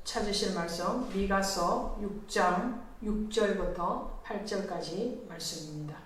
찾으실 말씀 미가서 6장 6절부터 8절까지 말씀입니다.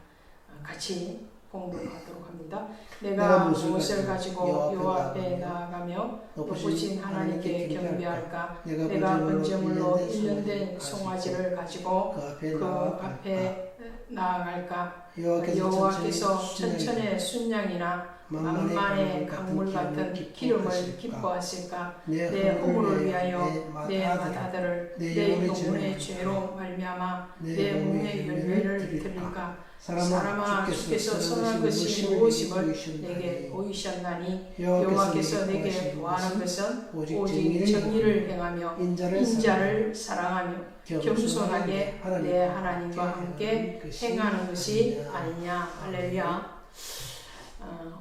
같이 봉독하도록 합니다. 내가 무엇을 가지고 여호와 앞에 나아가며 높으신 하나님께 경배할까? 내가 번제물로 1년 된 송아지를 가지고 그 앞에 나아갈까? 여호와께서 천천의 순양이나 만만의 강물 같은 기름을 기뻐하실까? 내 허물을 위하여 내 맏아들을 내 영혼의 죄로 말미암아 내 몸의 열매를 드릴까? 사람아, 주께서 선한 것이 무엇임을 내게 보이셨나니 여호와께서 내게 구하는 것은 오직 정의를 행하며 인자를 사랑하며 겸손하게 내 하나님과 함께 행하는 것이 아니냐. 할렐루야.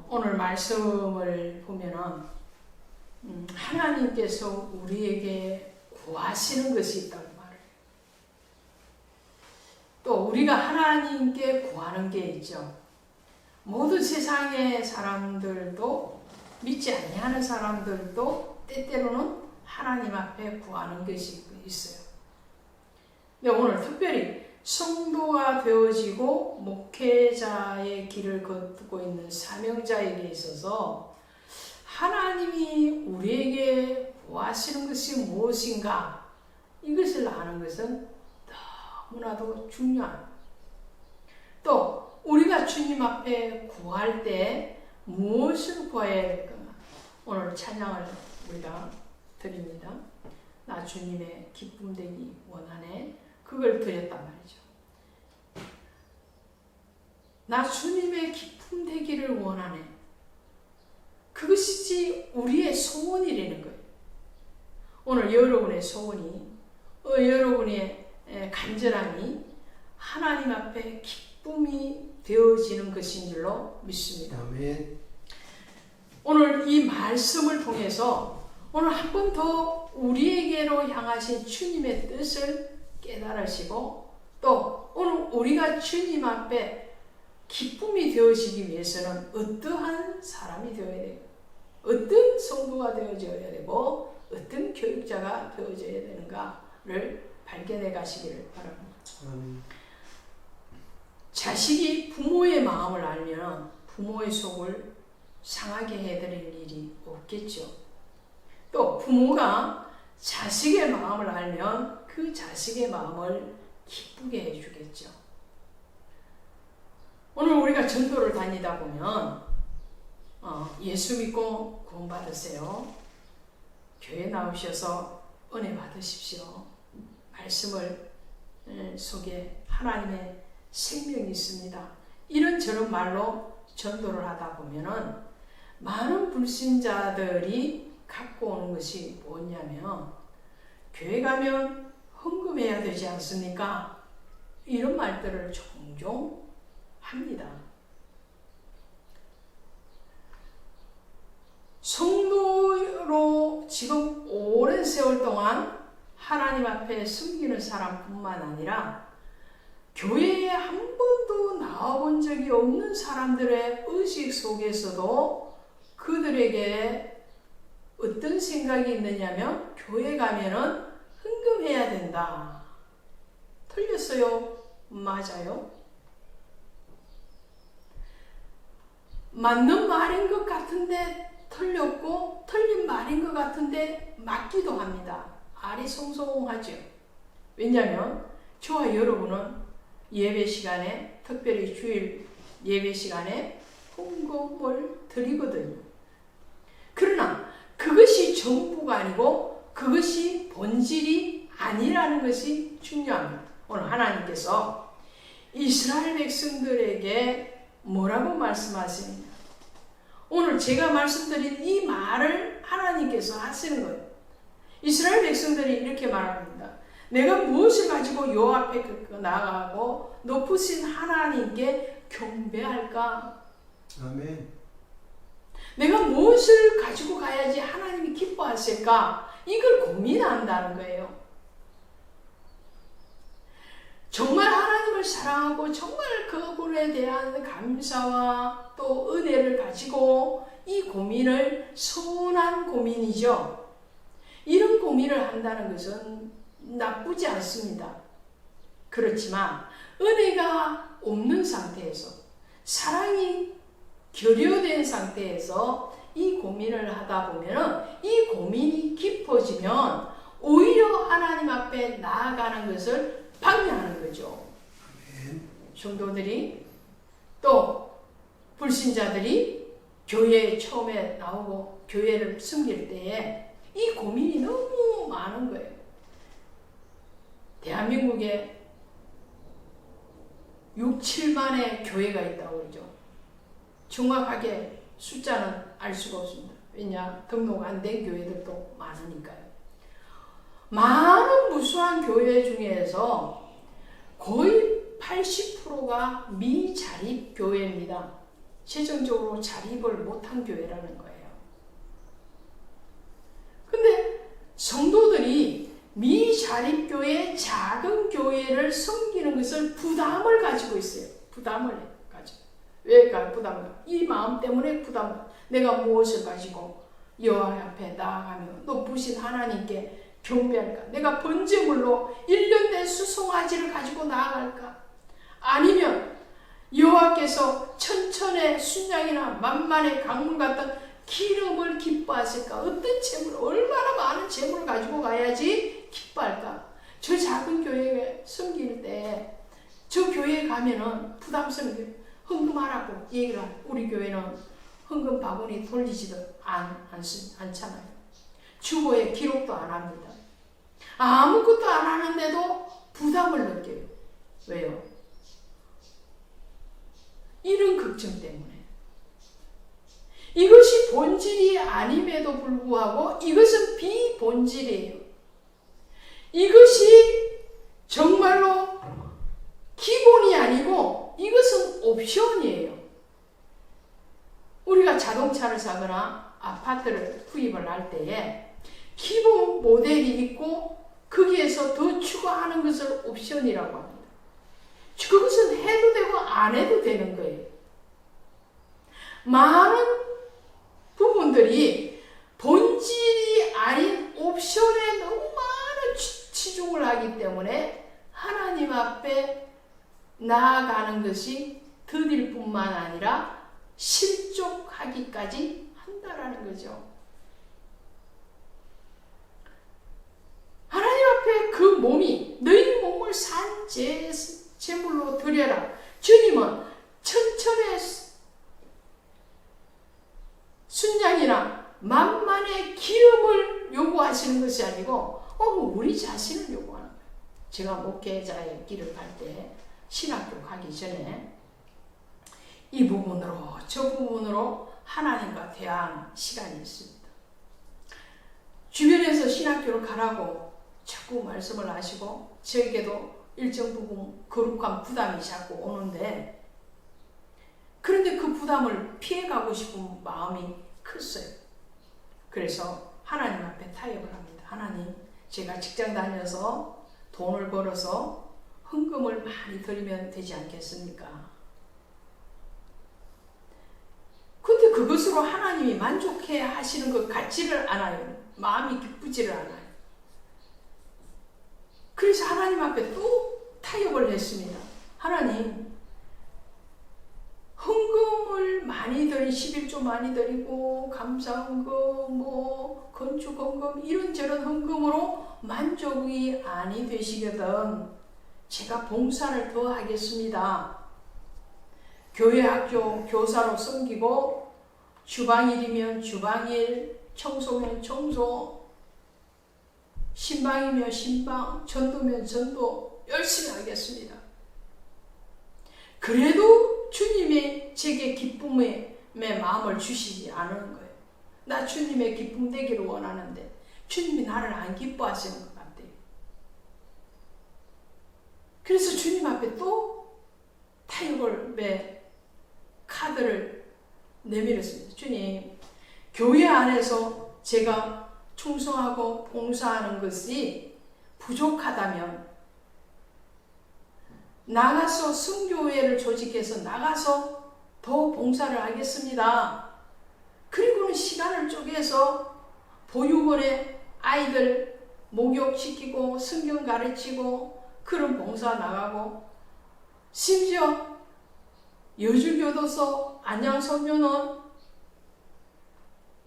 오늘 말씀을 보면은 하나님께서 우리에게 구하시는 것이 있다고 말해요. 또 우리가 하나님께 구하는 게 있죠. 모든 세상의 사람들도 믿지 아니하는 사람들도 때때로는 하나님 앞에 구하는 것이 있어요. 근데 오늘 특별히 성도가 되어지고 목회자의 길을 걷고 있는 사명자에게 있어서 하나님이 우리에게 구하시는 것이 무엇인가 이것을 아는 것은 너무나도 중요한. 또 우리가 주님 앞에 구할 때 무엇을 구해야 될까? 오늘 찬양을 우리가 드립니다. 나 주님의 기쁨 되기 원하네. 그걸 드렸단 말이죠. 나 주님의 기쁨 되기를 원하네. 그것이지 우리의 소원이라는 거예요. 오늘 여러분의 소원이, 여러분의 간절함이 하나님 앞에 기쁨이 되어지는 것인 줄로 믿습니다. 아멘. 오늘 이 말씀을 통해서 오늘 한 번 더 우리에게로 향하신 주님의 뜻을 깨달으시고 또 오늘 우리가 주님 앞에 기쁨이 되어지기 위해서는 어떠한 사람이 되어야 되고 어떤 성도가 되어져야 되고 어떤 교육자가 되어져야 되는가를 발견해 가시기를 바랍니다. 자식이 부모의 마음을 알면 부모의 속을 상하게 해드릴 일이 없겠죠. 또 부모가 자식의 마음을 알면 그 자식의 마음을 기쁘게 해주겠죠. 오늘 우리가 전도를 다니다 보면 예수 믿고 구원 받으세요. 교회 나오셔서 은혜 받으십시오. 말씀을 속에 하나님의 생명이 있습니다. 이런저런 말로 전도를 하다 보면은 많은 불신자들이 갖고 오는 것이 뭐냐면 교회 가면 헌금해야 되지 않습니까? 이런 말들을 종종 합니다. 성도로 지금 오랜 세월 동안 하나님 앞에 숨기는 사람뿐만 아니라 교회에 한 번도 나와본 적이 없는 사람들의 의식 속에서도 그들에게 어떤 생각이 있느냐면 교회 가면은 헌금해야 된다. 틀렸어요? 맞아요? 맞는 말인 것 같은데 틀렸고 틀린 말인 것 같은데 맞기도 합니다. 아리송송하죠. 왜냐하면 저와 여러분은 예배 시간에 특별히 주일 예배 시간에 헌금을 드리거든요. 그러나 그것이 전부가 아니고 그것이 본질이 아니라는 것이 중요합니다. 오늘 하나님께서 이스라엘 백성들에게 뭐라고 말씀하시느냐. 오늘 제가 말씀드린 이 말을 하나님께서 하시는 거예요. 이스라엘 백성들이 이렇게 말합니다. 내가 무엇을 가지고 여호와 앞에 나아가고 높으신 하나님께 경배할까? 아멘. 내가 무엇을 가지고 가야지 하나님이 기뻐하실까? 이걸 고민한다는 거예요. 정말 하나님을 사랑하고 정말 그분에 대한 감사와 또 은혜를 가지고 이 고민을 선한 고민이죠. 이런 고민을 한다는 것은 나쁘지 않습니다. 그렇지만 은혜가 없는 상태에서, 사랑이 결여된 상태에서 이 고민을 하다 보면 이 고민이 깊어지면 오히려 하나님 앞에 나아가는 것을 방해하는 거죠. 성도들이 또 불신자들이 교회에 처음에 나오고 교회를 섬길 때에 이 고민이 너무 많은 거예요. 대한민국에 6, 7만의 교회가 있다고 그러죠. 정확하게 숫자는 알 수가 없습니다. 왜냐? 등록 안 된 교회들도 많으니까요. 많은 무수한 교회 중에서 거의 80%가 미자립 교회입니다. 재정적으로 자립을 못한 교회라는 거예요. 근데 성도들이 미자립 교회, 작은 교회를 섬기는 것을 부담을 가지고 있어요. 부담을 가지고. 왜 부담을? 이 마음 때문에 부담을. 내가 무엇을 가지고 여호와 앞에 나아가며 높으신 하나님께 경배할까? 내가 번제물로 1년 된 수송아지를 가지고 나아갈까? 아니면 여호와께서 천천의 순양이나 만만의 강물 같은 기름을 기뻐하실까? 어떤 재물, 얼마나 많은 재물을 가지고 가야지 기뻐할까? 저 작은 교회에 섬길 때 저 교회에 가면은 부담스럽게 헌금하라고 얘기를 하고, 우리 교회는 헌금 바구니 돌리지도 않잖아요. 주보에 기록도 안 합니다. 아무것도 안 하는데도 부담을 느껴요. 왜요? 이런 걱정 때문에. 이것이 본질이 아님에도 불구하고 이것은 비본질이에요. 이것이 정말로 기본이 아니고 이것은 옵션이에요. 우리가 자동차를 사거나 아파트를 구입을 할 때에 기본 모델이 있고 거기에서 더 추가하는 것을 옵션이라고 합니다. 그것은 해도 되고 안 해도 되는 거예요. 많은 부분들이 본질이 아닌 옵션에 너무 많은 치중을 하기 때문에 하나님 앞에 나아가는 것이 더딜 뿐만 아니라 실족하기까지 한다라는 거죠. 하나님 앞에 그 몸이 너희 몸을 산 제물로 드려라. 주님은 천천의 순양이나 만만의 기름을 요구하시는 것이 아니고 우리 자신을 요구하는 거예요. 제가 목회자의 길을 갈 때 신학교 가기 전에 이 부분으로 저 부분으로 하나님과 대화하는 시간이 있습니다. 주변에서 신학교를 가라고 자꾸 말씀을 하시고 저에게도 일정 부분 거룩한 부담이 자꾸 오는데, 그런데 그 부담을 피해가고 싶은 마음이 컸어요. 그래서 하나님 앞에 타협을 합니다. 하나님, 제가 직장 다녀서 돈을 벌어서 헌금을 많이 드리면 되지 않겠습니까? 근데 그것으로 하나님이 만족해 하시는 것 같지를 않아요. 마음이 기쁘지를 않아요. 그래서 하나님 앞에 또 타협을 했습니다. 하나님, 헌금을 많이 드린 11조 많이 드리고 감사헌금, 건축헌금 이런저런 헌금으로 만족이 아니 되시거든 제가 봉사를 더 하겠습니다. 교회 학교 교사로 섬기고 주방일이면 주방일, 청소면 청소, 신방이면 신방, 전도면 전도 열심히 하겠습니다. 그래도 주님이 제게 기쁨의 마음을 주시지 않은 거예요. 나 주님의 기쁨 되기를 원하는데 주님이 나를 안 기뻐하시는 것 같아요. 그래서 주님 앞에 또 타협을 카드를 내밀었습니다. 주님, 교회 안에서 제가 충성하고 봉사하는 것이 부족하다면 나가서 선교회를 조직해서 나가서 더 봉사를 하겠습니다. 그리고는 시간을 쪼개서 보육원에 아이들 목욕시키고 성경 가르치고 그런 봉사 나가고, 심지어 여주교도소, 안양소년원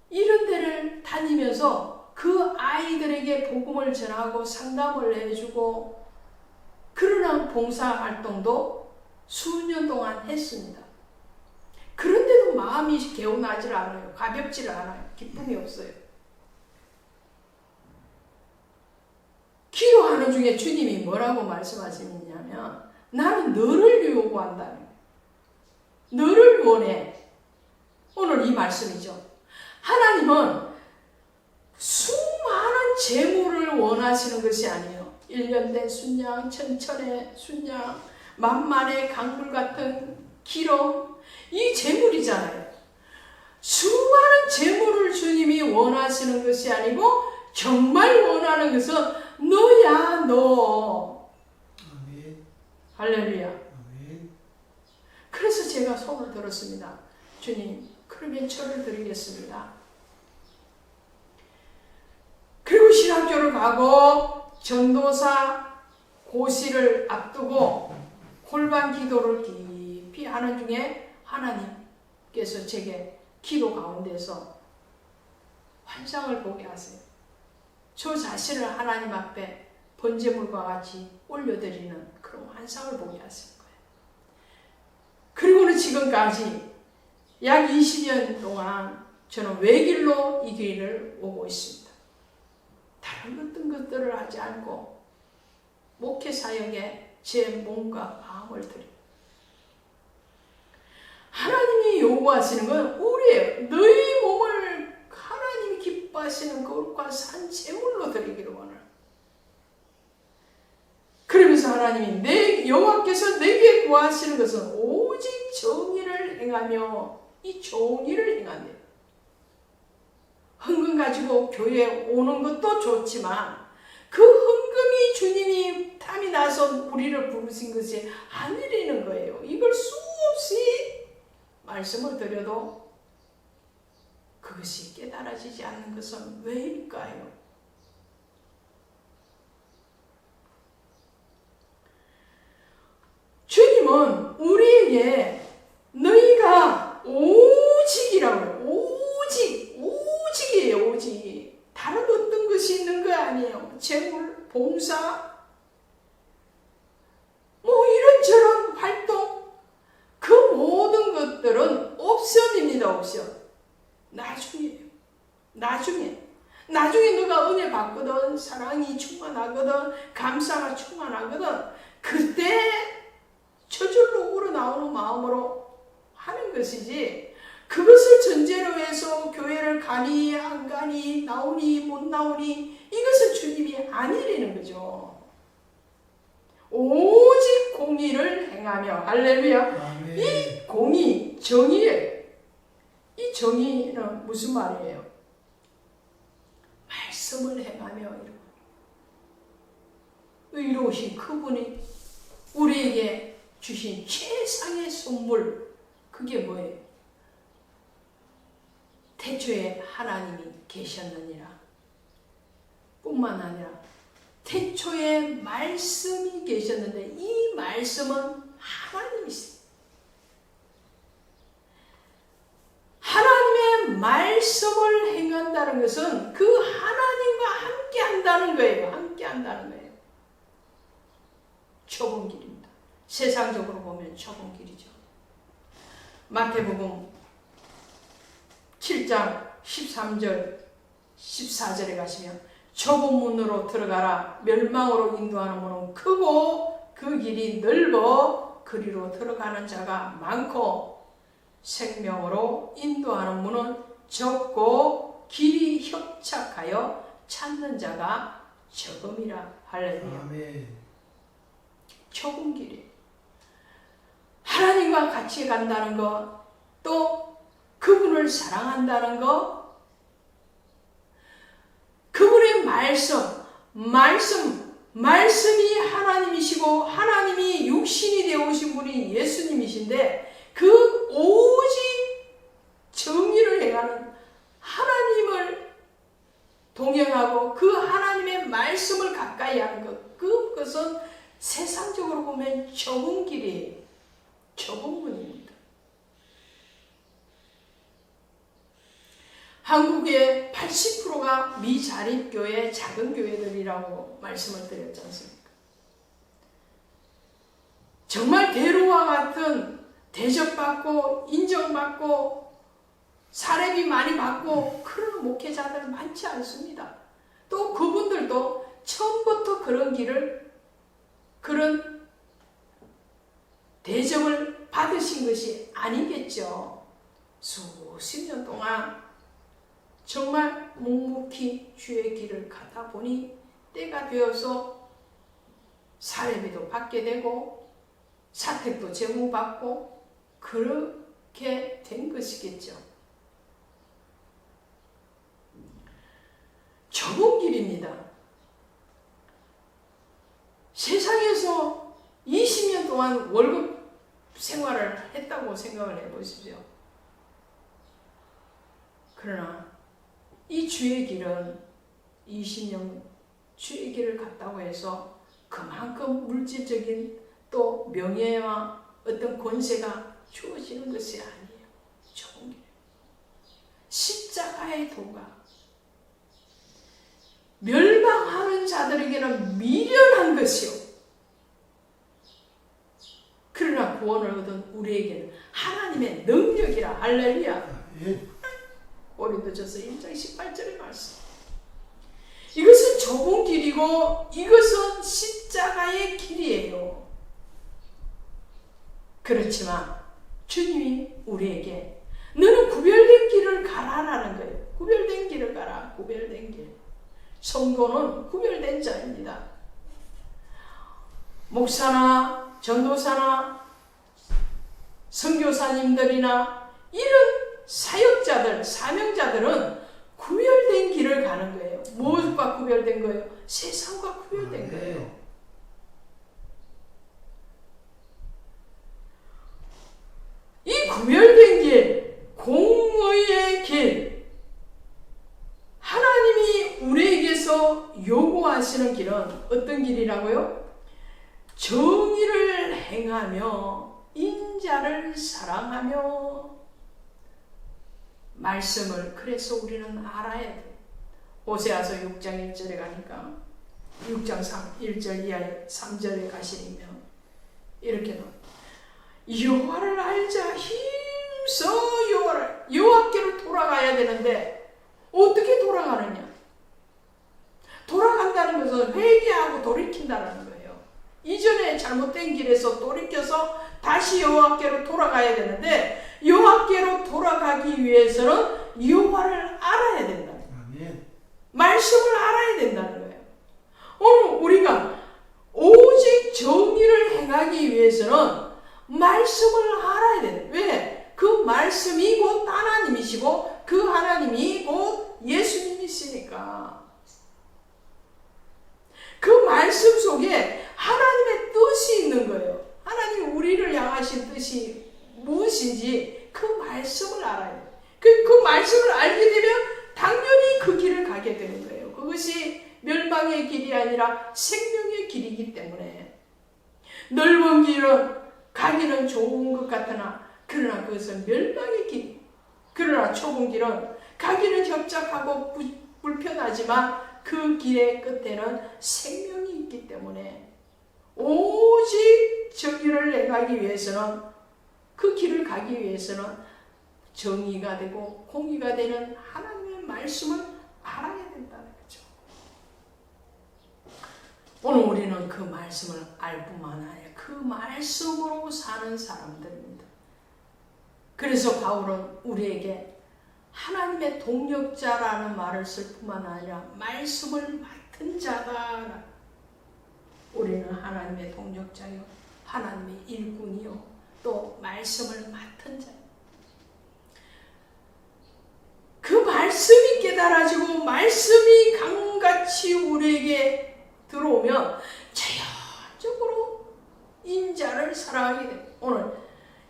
이런 데를 다니면서 그 아이들에게 복음을 전하고 상담을 해주고 그러한 봉사활동도 수년 동안 했습니다. 그런데도 마음이 개운하지 않아요. 가볍지 않아요. 기쁨이 없어요. 기도하는 중에 주님이 뭐라고 말씀하시냐면, 나는 너를 요구한다는 거예요. 너를 원해. 오늘 이 말씀이죠. 하나님은 수많은 재물을 원하시는 것이 아니에요. 1년된 순양, 천천의 순양, 만만의 강물 같은 기름, 이 재물이잖아요. 수많은 재물을 주님이 원하시는 것이 아니고 정말 원하는 것은 너야, 너. 아멘. 할렐루야. 아멘. 그래서 제가 손을 들었습니다. 주님, 그러면 절을 드리겠습니다. 그리고 신학교를 가고 전도사 고시를 앞두고 골반 기도를 깊이 하는 중에 하나님께서 제게 기도 가운데서 환상을 보게 하세요. 저 자신을 하나님 앞에 번제물과 같이 올려드리는 그런 환상을 보게 하신 거예요. 그리고는 지금까지 약 20년 동안 저는 외길로 이 길을 오고 있습니다. 다른 어떤 것들을 하지 않고 목회 사역에 제 몸과 마음을 드립니다. 하나님이 요구하시는 건 우리의 너희 몸을 하나님이 기뻐하시는 것과 산 제물로 드리기를 원해요. 그러면서 하나님이 여호와께서 내게 구하시는 것은 오직 정의를 행하며 이 좋은 일을 행하며, 헌금 가지고 교회에 오는 것도 좋지만 그 헌금이 주님이 탐이 나서 우리를 부르신 것이 아니라는 거예요. 이걸 수없이 말씀을 드려도 그것이 깨달아지지 않는 것은 왜일까요? 주님은 우리에게 너희가 오직이라고요. 오직이에요. 오직. 다른 어떤 것이 있는 거 아니에요. 재물, 봉사, 뭐 이런저런 활동, 그 모든 것들은 옵션입니다. 옵션. 나중이에요. 나중에 너가 은혜 받거든, 사랑이 충만하거든, 감사가 충만하거든, 그때 저절로 우러나오는 마음으로 하는 것이지, 그것을 전제로 해서 교회를 가니 안 가니 나오니 못 나오니 이것은 주님이 아니라는 거죠. 오직 공의를 행하며, 할렐루야. 아멘. 이 공의, 정의예요. 이 정의는 무슨 말이에요? 말씀을 행하며 의로우신 그분이 우리에게 주신 최상의 선물, 그게 뭐예요? 태초에 하나님이 계셨느니라. 뿐만 아니라 태초에 말씀이 계셨는데 이 말씀은 하나님이세요. 하나님의 말씀을 행한다는 것은 그 하나님과 함께 한다는 거예요. 함께 한다는 거예요. 좁은 길입니다. 세상적으로 보면 좁은 길이죠. 마태복음 7장 13절 14절에 가시면 좁은 문으로 들어가라. 멸망으로 인도하는 문은 크고 그 길이 넓어 그리로 들어가는 자가 많고 생명으로 인도하는 문은 적고 길이 협착하여 찾는 자가 적음이라. 할렐루야. 아멘. 좁은 길이 하나님과 같이 간다는 것, 또 그분을 사랑한다는 것, 그분의 말씀이 하나님이시고 하나님이 육신이 되어 오신 분이 예수님이신데 그 오직 정의를 행하는 하나님을 동행하고 그 하나님의 말씀을 가까이 하는 것, 그것은 세상적으로 보면 좁은 길이에요. 좁은 문입니다. 한국의 80%가 미자립교회 작은 교회들이라고 말씀을 드렸지 않습니까? 정말 대로와 같은 대접받고 인정받고 사례비 많이 받고 그런 목회자들 많지 않습니다. 또 그분들도 처음부터 그런 대접을 받으신 것이 아니겠죠. 수십 년 동안 정말 묵묵히 주의 길을 가다 보니 때가 되어서 사례비도 받게 되고 사택도 제공받고 그렇게 된 것이겠죠. 좁은 길입니다. 세상에서 20년 동안 월급 생활을 했다고 생각을 해보십시오. 그러나 이 주의 길은 20년 주의 길을 갔다고 해서 그만큼 물질적인 또 명예와 어떤 권세가 주어지는 것이 아니에요. 좋은 길. 십자가의 도가 멸망하는 자들에게는 미련한 것이요. 그러나 구원을 얻은 우리에게는 하나님의 능력이라. 할렐루야. 고린도전서 1장 18절의 말씀. 이것은 좁은 길이고 이것은 십자가의 길이에요. 그렇지만 주님이 우리에게 너는 구별된 길을 가라라는 거예요. 구별된 길을 가라. 구별된 길. 성도는 구별된 자입니다. 목사나 전도사나 선교사님들이나 이런 사역자들, 사명자들은 구별된 길을 가는 거예요. 무엇과 구별된 거예요? 세상과 구별된 거예요. 이 구별된 길, 공의의 길, 하나님이 우리에게서 요구하시는 길은 어떤 길이라고요? 정의를 행하며 인자를 사랑하며 말씀을 그래서 우리는 알아야 돼. 호세아서 6장 1절에 가니까 6장 1절 이하의 3절에 가시면 이렇게 나와요. 여호와를 알자 힘써 여호와께로 돌아가야 되는데 어떻게 돌아가느냐? 돌아간다는 것은 회개하고 돌이킨다는 거예요. 이전에 잘못된 길에서 돌이켜서 다시 여호와께로 돌아가야 되는데 여호와께로 돌아가기 위해서는 여호와를 알아야 된다. 아멘. 말씀을 알아야 된다는 거예요. 오늘 우리가 오직 정의를 행하기 위해서는 말씀을 알아야 돼. 왜? 그 말씀이 곧 하나님이시고 그 하나님이 곧 예수님이시니까. 그 말씀 속에 하나님의 뜻이 있는 거예요. 하나님이 우리를 향하신 뜻이 무엇인지 그 말씀을 알아야 돼요. 그 말씀을 알게 되면 당연히 그 길을 가게 되는 거예요. 그것이 멸망의 길이 아니라 생명의 길이기 때문에 넓은 길은 가기는 좋은 것 같으나 그러나 그것은 멸망의 길. 그러나 좁은 길은 가기는 협착하고 불편하지만 그 길의 끝에는 생명이 있기 때문에 오직 정의를 행하기 위해서는 그 길을 가기 위해서는 정의가 되고 공의가 되는 하나님의 말씀을 알아야 된다는 거죠. 오늘 우리는 그 말씀을 알 뿐만 아니라 그 말씀으로 사는 사람들입니다. 그래서 바울은 우리에게 하나님의 동력자라는 말을 쓸 뿐만 아니라 말씀을 맡은 자다. 우리는 하나님의 동력자요, 하나님의 일꾼이요, 또 말씀을 맡은 자. 그 말씀이 깨달아지고 말씀이 강같이 우리에게 들어오면 자연적으로 인자를 사랑하게 됩니다. 오늘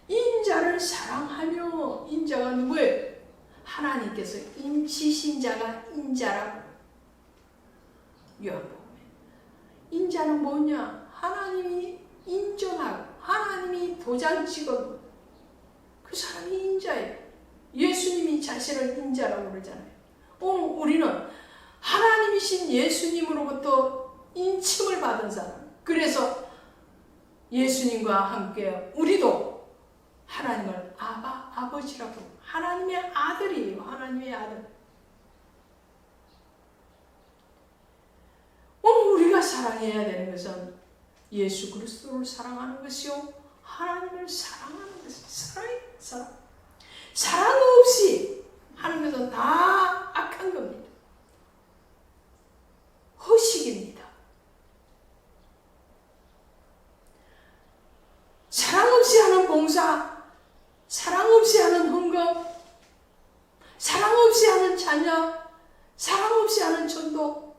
인자를 사랑하며, 인자가 누구예요? 하나님께서 지신 자가 인자라고. 인자는 뭐냐? 하나님이 인정하고 하나님이 도장 찍어도 그 사람이 인자예요. 예수님이 자신을 인자라고 그러잖아요. 오늘 우리는 하나님이신 예수님으로부터 인침을 받은 사람. 그래서 예수님과 함께 우리도 하나님을 아버지라고, 하나님의 아들이에요. 하나님의 아들. 오늘 우리가 사랑해야 되는 것은 예수 그리스도를 사랑하는 것이요, 하나님을 사랑하는 것이요. 사랑 없이 하는 것은 다 악한 겁니다. 허식입니다. 사랑 없이 하는 봉사, 사랑 없이 하는 헌금, 사랑 없이 하는 찬양, 사랑 없이 하는 전도,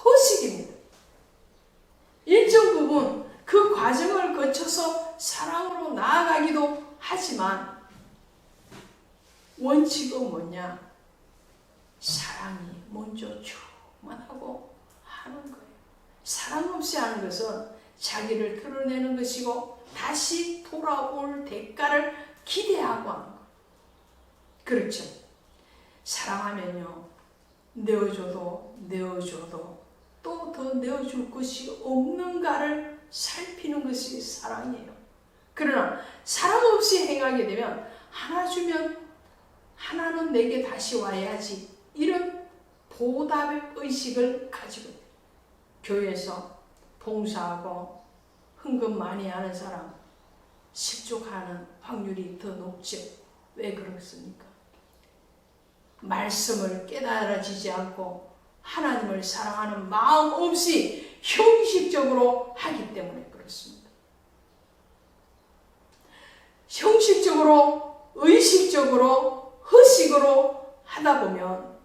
허식입니다. 일정 부분 그 과정을 거쳐서 사랑으로 나아가기도 하지만 원칙은 뭐냐? 사랑이 먼저 충만하고 하는 거예요. 사랑 없이 하는 것은 자기를 드러내는 것이고 다시 돌아올 대가를 기대하고 하는 거예요. 그렇죠. 사랑하면요, 내어줘도 또 더 내어줄 것이 없는가를 살피는 것이 사랑이에요. 그러나 사랑 없이 행하게 되면 하나 주면 하나는 내게 다시 와야지, 이런 보답의 의식을 가지고 있어요. 교회에서 봉사하고 헌금 많이 하는 사람 실족하는 확률이 더 높죠. 왜 그렇습니까? 말씀을 깨달아지지 않고 하나님을 사랑하는 마음 없이 형식적으로 하기 때문에 그렇습니다. 형식적으로, 의식적으로, 허식으로 하다 보면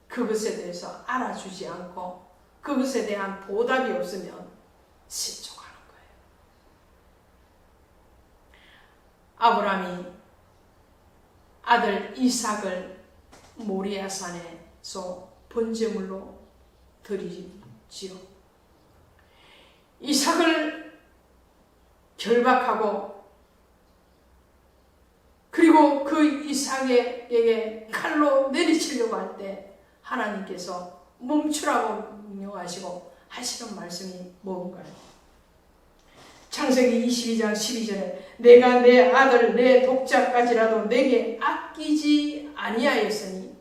그것에 대해서 알아주지 않고 그것에 대한 보답이 없으면 실족하는 거예요. 아브라함이 아들 이삭을 모리아산에서 번제물로 드리지요. 이삭을 결박하고 그리고 그 이삭에게 칼로 내리치려고 할 때 하나님께서 멈추라고 명령하시고 하시는 말씀이 뭔가요? 창세기 22장 12절에 내가 내 아들 내 독자까지라도 내게 아끼지 아니하였으니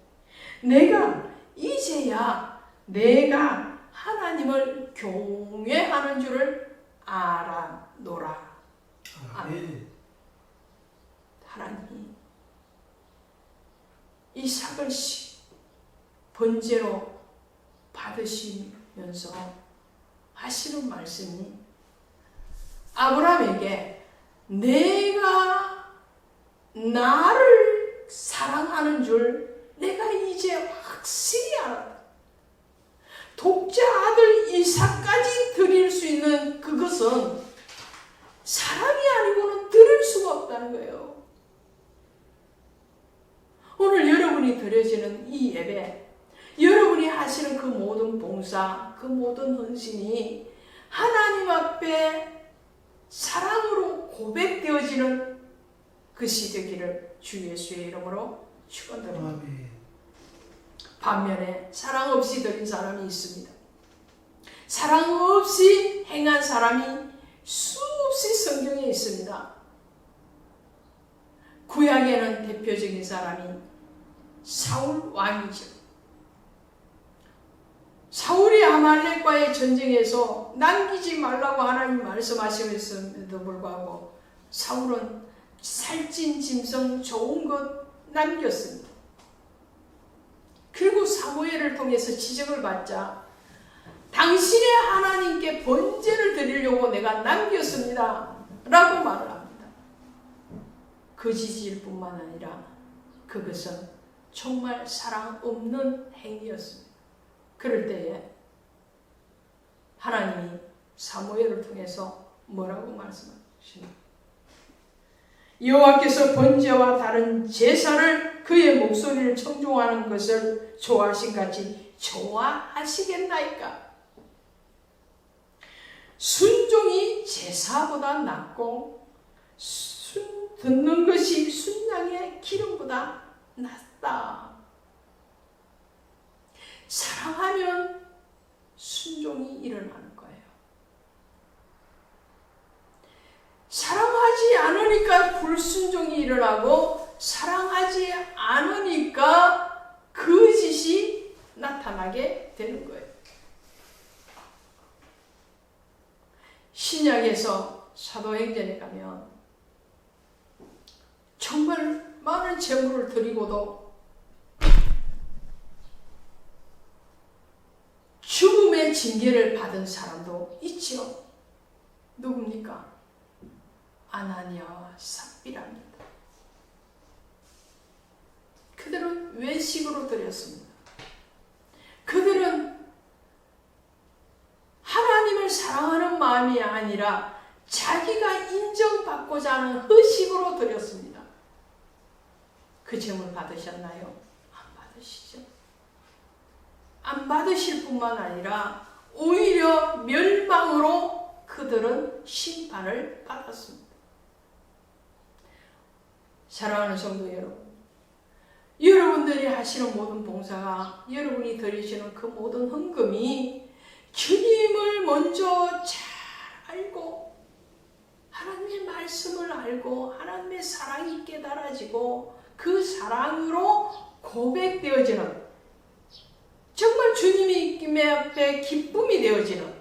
내가 이제야 내가 하나님을 경외하는 줄을 알아노라. 아멘. 하나님이 이삭을 번제로 받으시면서 하시는 말씀이 아브라함에게 내가 나를 사랑하는 줄 내가 이제 확실히 알았다. 독자 아들 이삭까지 드릴 수 있는 그것은 사랑이 아니고는 드릴 수가 없다는 거예요. 오늘 여러분이 드려지는 이 예배, 여러분이 하시는 그 모든 봉사, 그 모든 헌신이 하나님 앞에 사랑으로 고백되어지는 것이 되기를 주 예수의 이름으로 축원드립니다. 반면에 사랑 없이 드린 사람이 있습니다. 사랑 없이 행한 사람이 수없이 성경에 있습니다. 구약에는 대표적인 사람이 사울 왕이죠. 사울이 아말렉과의 전쟁에서 남기지 말라고 하나님 말씀하시면서도 불구하고 사울은 살찐 짐승 좋은 것 남겼습니다. 그리고 사무엘을 통해서 지적을 받자 당신의 하나님께 번제를 드리려고 내가 남겼습니다 라고 말을 합니다. 거짓일 뿐만 아니라 그것은 정말 사랑 없는 행위였습니다. 그럴 때에 하나님이 사무엘을 통해서 뭐라고 말씀하십니까? 여호와께서 번제와 다른 제사를 그의 목소리를 청종하는 것을 좋아하신 같이 좋아하시겠나이까? 순종이 제사보다 낫고 듣는 것이 순양의 기름보다 낫다. 사랑하면 순종이 일어나는 거예요. 사랑하지 않으니까 불순종이 일어나고 사랑하지 않으니까 거짓이 나타나게 되는 거예요. 신약에서 사도행전에 가면 정말 많은 재물을 드리고도 죽음의 징계를 받은 사람도 있지요. 누굽니까? 아나니아와 삽비라입니다. 그들은 외식으로 드렸습니다. 그들은 하나님을 사랑하는 마음이 아니라 자기가 인정받고자 하는 허식으로 드렸습니다. 그 재물 받으셨나요? 안 받으시죠? 안 받으실 뿐만 아니라 오히려 멸망으로 그들은 심판을 받았습니다. 사랑하는 성도 여러분, 여러분들이 하시는 모든 봉사가, 여러분이 드리시는 그 모든 헌금이 주님을 먼저 잘 알고 하나님의 말씀을 알고 하나님의 사랑이 깨달아지고 그 사랑으로 고백되어지는, 정말 주님의 앞에 기쁨이 되어지는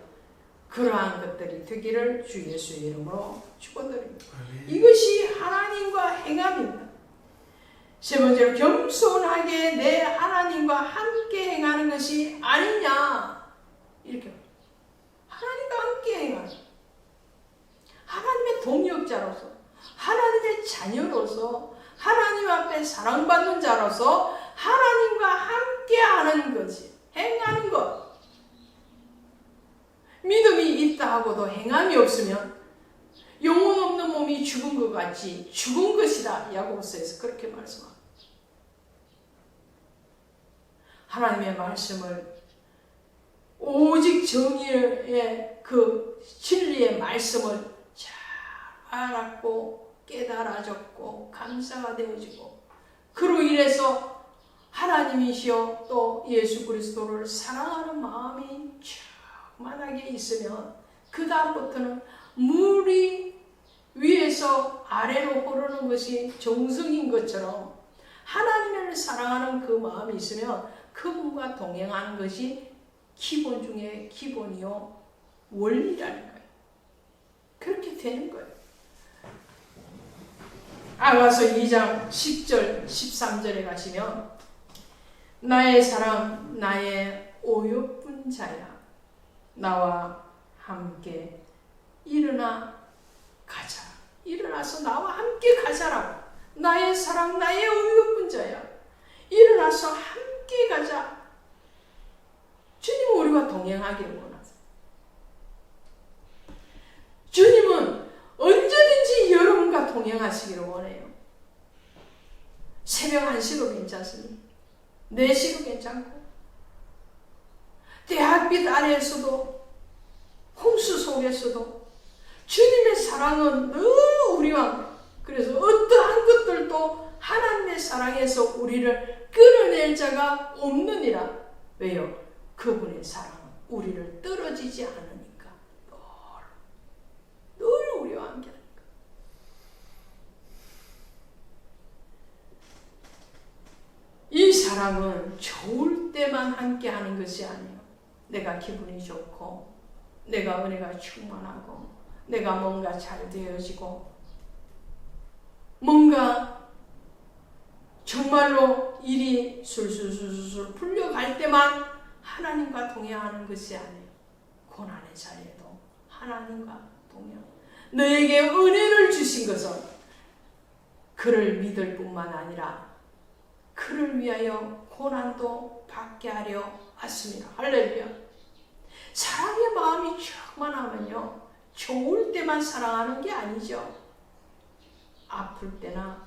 그러한 것들이 되기를 주 예수의 이름으로 축원드립니다. 이것이 하나님과 행함입니다. 세 번째로 겸손하게 내 하나님과 함께 행하는 것이 아니냐, 이렇게 하나님과 함께 행하는, 하나님의 동역자로서, 하나님의 자녀로서, 하나님 앞에 사랑받는 자로서 하나님과 함께 하는 것이, 행하는 것. 믿음이 있다 하고도 행함이 없으면 영혼 없는 몸이 죽은 것 같이 죽은 것이다. 야고보서에서 그렇게 말씀합니다. 하나님의 말씀을 오직 정의의 그 진리의 말씀을 잘 알았고 깨달아졌고 감사가 되어지고, 그로 인해서 하나님이시여 또 예수 그리스도를 사랑하는 마음이 충만하게 있으면 그 다음부터는 물이 위에서 아래로 흐르는 것이 정성인 것처럼 하나님을 사랑하는 그 마음이 있으면 그분과 동행하는 것이 기본 중에 기본이요 원리라는 거예요. 그렇게 되는 거예요. 아가서 2장 10절 13절에 가시면 나의 사랑 나의 오요쁜 자야 나와 함께 일어나 가자. 일어나서 나와 함께 가자라고. 나의 사랑 나의 오요쁜 자야 일어나서 함께 가자. 주님은 우리와 동행하기를 원하세요. 주님은 언제든지 여러분과 동행하시기를 원해요. 새벽 1시도 괜찮습니다. 4시도 괜찮고, 대학빛 아래에서도, 홍수 속에서도 주님의 사랑은 늘 우리와, 그래서 어떠한 것들도 하나님의 사랑에서 우리를 끌어낼 자가 없느니라. 왜요? 그분의 사랑은 우리를 떨어지지 않으니까 늘 우리와 함께 하니까. 이 사랑은 좋을 때만 함께 하는 것이 아니에요. 내가 기분이 좋고 내가 은혜가 충만하고 내가 뭔가 잘 되어지고 뭔가 정말로 일이 술술술술 풀려갈 때만 하나님과 동행하는 것이 아니에요. 고난의 자리에도 하나님과 동행. 너에게 은혜를 주신 것은 그를 믿을 뿐만 아니라 그를 위하여 고난도 받게 하려 왔습니다. 할렐루야. 사랑의 마음이 충만하면요, 좋을 때만 사랑하는 게 아니죠. 아플 때나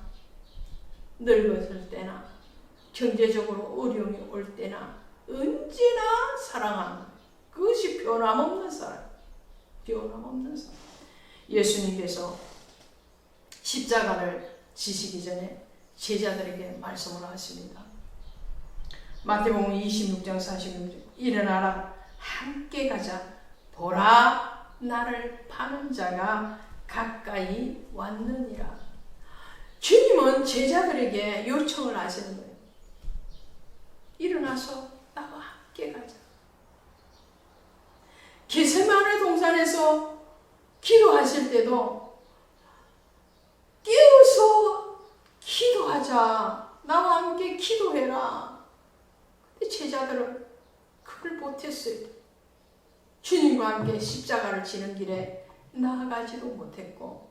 늙었을 때나 경제적으로 어려움이 올 때나 언제나 사랑하는, 그것이 변함없는 사랑. 변함없는 삶. 예수님께서 십자가를 지시기 전에 제자들에게 말씀을 하십니다. 마태복음 26장 46절 일어나라 함께 가자 보라 나를 파는 자가 가까이 왔느니라. 주님은 제자들에게 요청을 하시는 거예요. 일어나서 나와 함께 가자. 겟세마네 동산에서 기도하실 때도 깨어서 기도하자. 나와 함께 기도해라. 근데 제자들은 그걸 못했어요. 주님과 함께 십자가를 지는 길에 나아가지도 못했고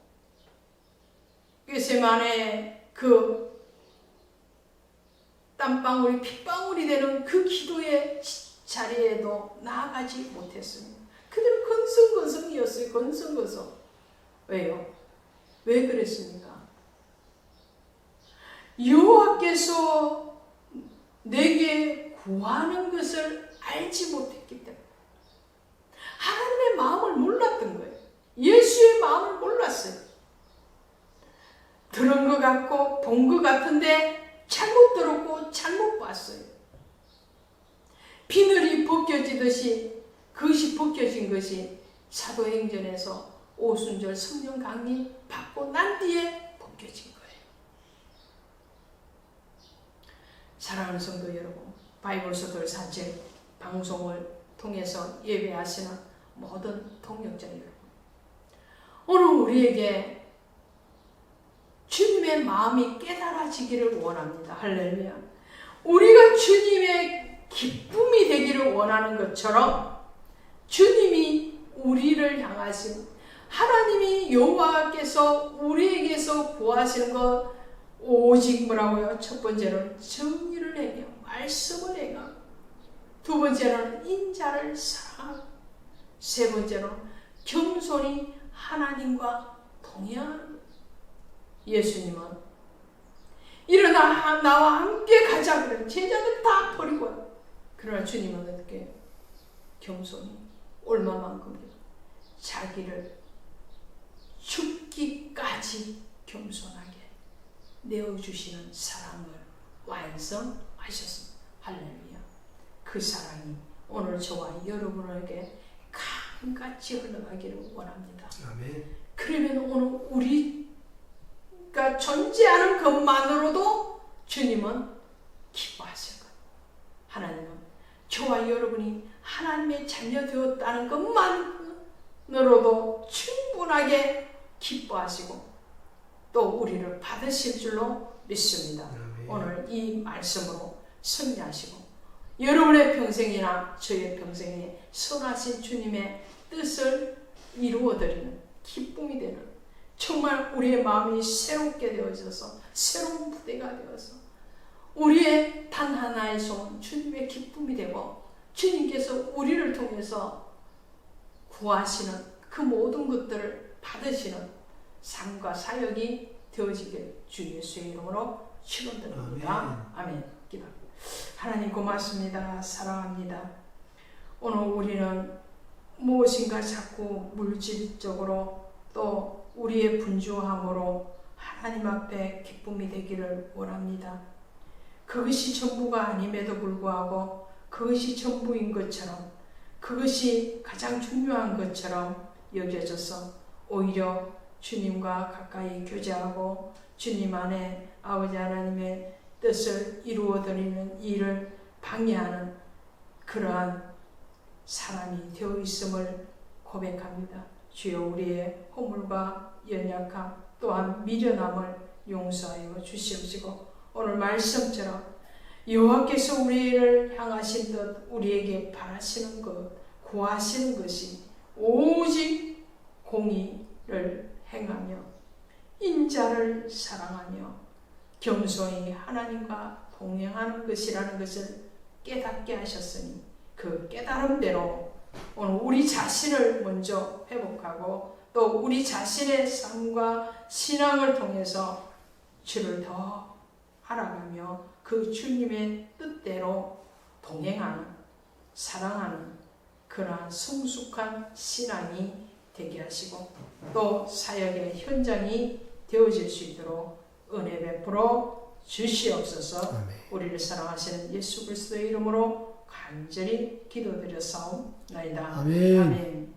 겟세마네 그 땀방울이 핏방울이 되는 그 기도의 자리에도 나아가지 못했습니다. 그들은 건성건성이었어요. 건성건성. 왜요? 왜 그랬습니까? 여호와께서 내게 구하는 것을 알지 못했기 때문에 하나님의 마음을 몰랐던 거예요. 예수의 마음을 몰랐어요. 들은 것 같고 본 것 같은데 잘못 들었고 잘못 봤어요. 비늘이 벗겨지듯이 그것이 벗겨진 것이 사도행전에서 오순절 성령 강림 받고 난 뒤에 벗겨진 거예요. 사랑하는 성도 여러분, 바이블서들 산책 방송을 통해서 예배하시는 모든 동역자 여러분, 오늘 우리에게 주님의 마음이 깨달아지기를 원합니다. 할렐루야. 우리가 주님의 기쁨이 되기를 원하는 것처럼 주님이 우리를 향하신 하나님이 여호와께서 우리에게서 구하시는 것 오직 뭐라고요? 첫 번째는 정의를 행하며 말씀을 행하고, 두 번째는 인자를 사랑하고, 세 번째는 겸손히 하나님과 동행하는 것. 예수님은 일어나 나와 함께 가자 그래. 제자들 다 버리고. 그러나 주님은 어떻게 겸손히 얼마만큼요? 자기를 죽기까지 겸손하게 내어주시는 사랑을 완성하셨습니다. 할렐루야. 그 사랑이 오늘 저와 여러분에게 강같이 흘러가기를 원합니다. 아멘. 그러면 오늘 우리가 존재하는 것만으로도 주님은 기뻐하실 거예요. 하나님은 저와 여러분이 하나님의 자녀 되었다는 것만으로도 충분하게 기뻐하시고 또 우리를 받으실 줄로 믿습니다. 아멘. 오늘 이 말씀으로 승리하시고 여러분의 평생이나 저의 평생에 선하신 주님의 뜻을 이루어드리는 기쁨이 되는, 정말 우리의 마음이 새롭게 되어져서 새로운 부대가 되어서 우리의 단 하나의 소원 주님의 기쁨이 되고 주님께서 우리를 통해서 구하시는 그 모든 것들을 받으시는 삶과 사역이 되어지길 주 예수의 이름으로 축원드립니다. 아멘. 기도. 하나님 고맙습니다. 사랑합니다. 오늘 우리는 무엇인가 자꾸 물질적으로 또 우리의 분주함으로 하나님 앞에 기쁨이 되기를 원합니다. 그것이 전부가 아님에도 불구하고 그것이 전부인 것처럼, 그것이 가장 중요한 것처럼 여겨져서 오히려 주님과 가까이 교제하고 주님 안에 아버지 하나님의 뜻을 이루어드리는 일을 방해하는 그러한 사람이 되어 있음을 고백합니다. 주여 우리의 허물과 연약함 또한 미련함을 용서하여 주시옵시고 오늘 말씀처럼 여호와께서 우리를 향하신 듯 우리에게 바라시는 것, 구하시는 것이 오직 공의를 행하며 인자를 사랑하며 겸손히 하나님과 동행하는 것이라는 것을 깨닫게 하셨으니 그 깨달음대로 오늘 우리 자신을 먼저 회복하고 또 우리 자신의 삶과 신앙을 통해서 주를 더 알아가며 그 주님의 뜻대로 동행하는, 사랑하는 그러한 성숙한 신앙이 되게 하시고 또 사역의 현장이 되어질 수 있도록 은혜 베풀어 주시옵소서. 아멘. 우리를 사랑하시는 예수 그리스도의 이름으로 간절히 기도드려 싸움나이다. 아멘. 아멘.